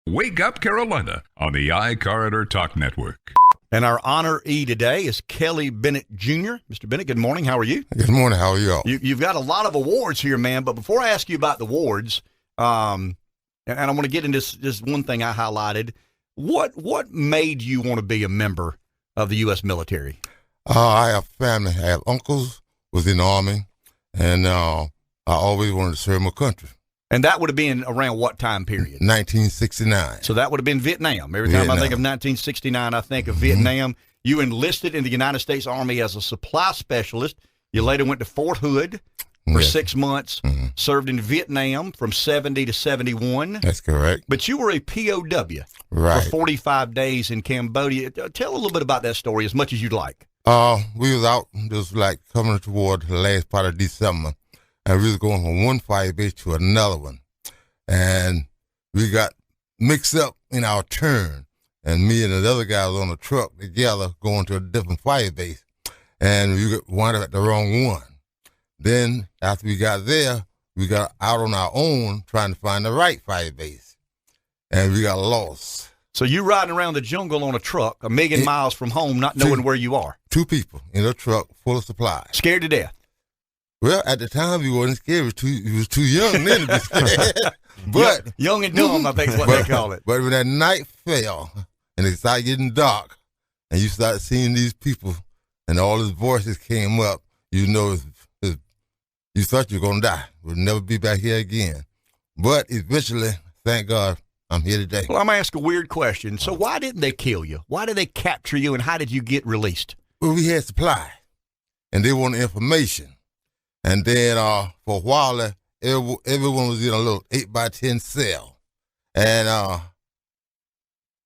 Wake Up Carolina on the iCarter Talk Network. And our honoree today is Kelly Bennett Jr. Mr. Bennett, good morning. How are you? Good morning. How are you all? You've got a lot of awards here, man. But before I ask you about the awards, and I want to get into this one thing I highlighted. What made you want to be a member of the U.S. military? I have family. I have uncles was in the Army, and I always wanted to serve my country. And that would have been around what time period? 1969. So that would have been Vietnam. Every time I think of 1969, I think of Vietnam. You enlisted in the United States Army as a supply specialist. You later went to Fort Hood for 6 months, served in Vietnam from 70 to 71. That's correct. But you were a POW Right. for 45 days in Cambodia. Tell a little bit about that story as much as you'd like. We was out, just like coming toward the last part of December, and we was going from one fire base to another one. And we got mixed up in our turn. And me and the other guy was on a truck together going to a different fire base. And we wound up at the wrong one. Then after we got there, we got out on our own trying to find the right fire base. And we got lost. So you riding around the jungle on a truck, a million miles from home, not knowing where you are. 2 people in a truck full of supplies. Scared to death. Well, at the time, we wasn't scared. We was too young then to be scared. But young and dumb, I think is what they call it. But when that night fell and it started getting dark, and you started seeing these people, and all his voices came up, you know, you thought you were gonna die. We'll never be back here again. But eventually, thank God, I'm here today. Well, I'm gonna ask a weird question. So why didn't they kill you? Why did they capture you, and how did you get released? Well, we had supply, and they wanted information. And then for a while, everyone was in a little 8x10 cell. And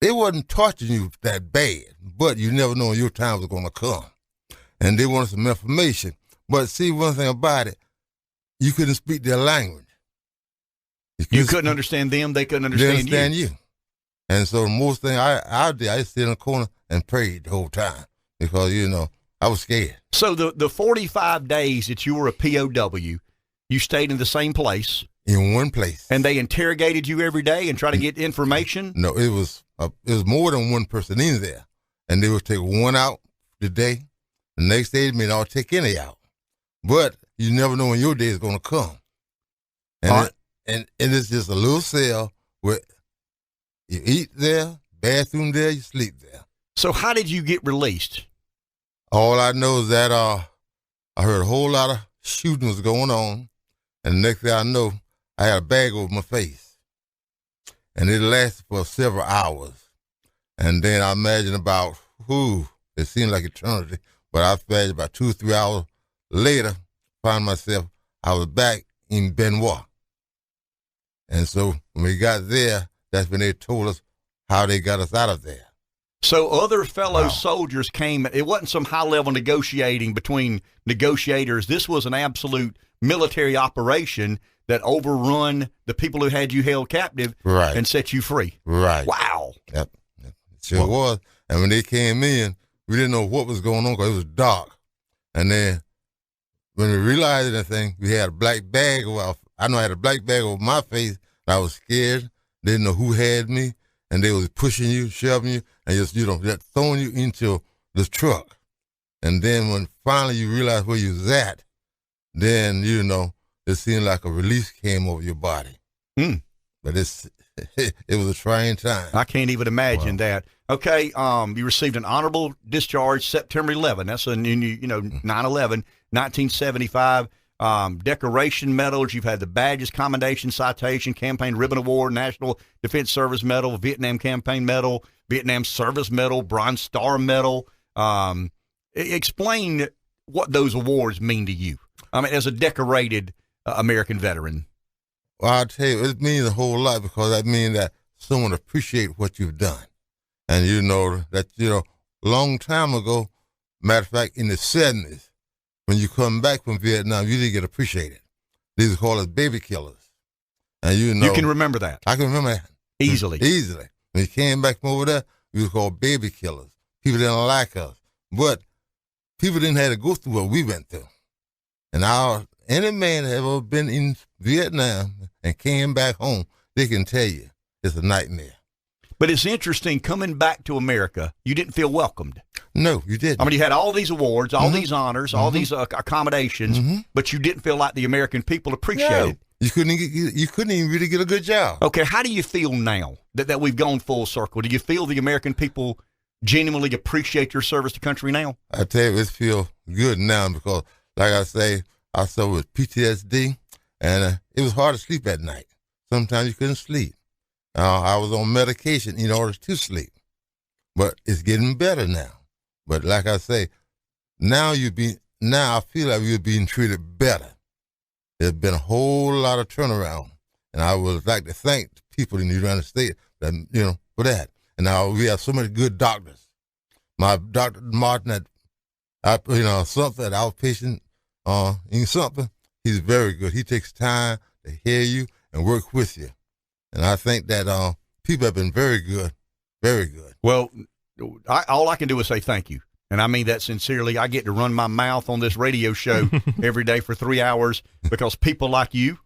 they wasn't torturing you that bad, but you never know when your time was going to come. And they wanted some information. But see, one thing about it, you couldn't speak their language. You couldn't understand them, they couldn't understand you. And so the most thing I did, I just sit in a corner and prayed the whole time because, you know, I was scared. So the 45 days that you were a POW, you stayed in the same place? In one place. And they interrogated you every day and try to get information? No, it was more than one person in there. And they would take one out today. The next day, they may not take any out. But you never know when your day is going to come. And, and it's just a little cell where you eat there, bathroom there, you sleep there. So how did you get released? All I know is that I heard a whole lot of shooting was going on, and the next thing I know, I had a bag over my face. And it lasted for several hours. And then I imagine it seemed like eternity, but I imagine about 2 or 3 hours later, found myself, I was back in Benoit. And so when we got there, that's when they told us how they got us out of there. So other fellow soldiers came. It wasn't some high-level negotiating between negotiators. This was an absolute military operation that overrun the people who had you held captive and set you free. Right. Wow. Yep. It sure was. And when they came in, we didn't know what was going on because it was dark. And then when we realized anything, we had a black bag I had a black bag over my face. And I was scared. Didn't know who had me. And they was pushing you, shoving you, and just throwing you into the truck. And then when finally you realize where you was at, then, it seemed like a release came over your body. But it was a trying time. I can't even imagine that. Okay, you received an honorable discharge September 11. That's 9/11, 1975. Decoration medals. You've had the Badges, Commendation, Citation, Campaign Ribbon Award, National Defense Service Medal, Vietnam Campaign Medal, Vietnam Service Medal, Bronze Star Medal. Explain what those awards mean to you. I mean, as a decorated American veteran. Well, I'll tell you, it means a whole lot because that means that someone appreciates what you've done. And long time ago, matter of fact, in the 70s, when you come back from Vietnam, you didn't get appreciated. These are called as baby killers. And you can remember that. I can remember that. Easily. When you came back from over there, we were called baby killers. People didn't like us. But people didn't have to go through what we went through. And any man that ever been in Vietnam and came back home, they can tell you it's a nightmare. But it's interesting, coming back to America, you didn't feel welcomed. No, you didn't. I mean, you had all these awards, all these honors, all these accommodations, but you didn't feel like the American people appreciated it. You couldn't even really get a good job. Okay, how do you feel now that we've gone full circle? Do you feel the American people genuinely appreciate your service to country now? I tell you, it feels good now because, like I say, I suffer with PTSD, and it was hard to sleep at night. Sometimes you couldn't sleep. I was on medication in order to sleep, but it's getting better now. But like I say, now I feel like we're being treated better. There's been a whole lot of turnaround, and I would like to thank the people in the United States that, for that. And now we have so many good doctors. My Dr. Martin something at outpatient, in something, he's very good. He takes time to hear you and work with you. And I think that people have been very good, very good. Well, all I can do is say thank you. And I mean that sincerely. I get to run my mouth on this radio show every day for 3 hours because people like you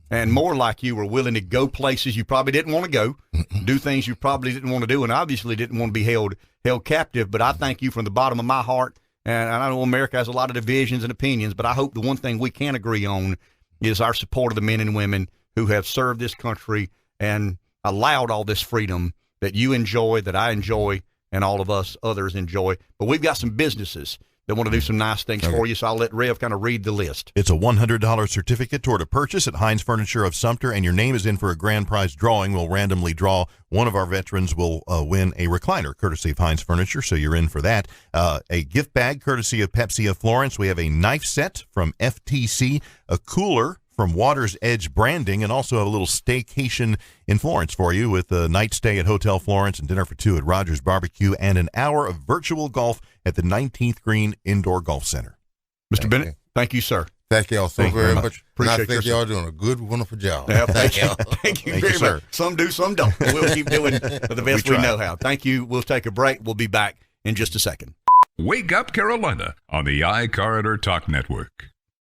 and more like you were willing to go places you probably didn't want to go, do things you probably didn't want to do, and obviously didn't want to be held captive. But I thank you from the bottom of my heart. And I know America has a lot of divisions and opinions, but I hope the one thing we can agree on is our support of the men and women who have served this country and allowed all this freedom that you enjoy, that I enjoy, and all of us others enjoy. But we've got some businesses that want to do some nice things for you, so I'll let Rev kind of read the list. It's a $100 certificate toward a purchase at Heinz Furniture of Sumter, and your name is in for a grand prize drawing. We'll randomly draw. One of our veterans will win a recliner, courtesy of Heinz Furniture, so you're in for that. A gift bag, courtesy of Pepsi of Florence. We have a knife set from FTC, a cooler from Water's Edge Branding, and also a little staycation in Florence for you with a night stay at Hotel Florence and dinner for two at Rogers Barbecue and an hour of virtual golf at the 19th Green Indoor Golf Center. Mr. Bennett, thank you, sir. Thank y'all so very much. Appreciate and I think y'all doing a good, wonderful job. Yeah, thank you. Thank you very much. Some do, some don't. We'll keep doing the best we know how. Thank you. We'll take a break. We'll be back in just a second. Wake Up Carolina on the iCorridor Talk Network.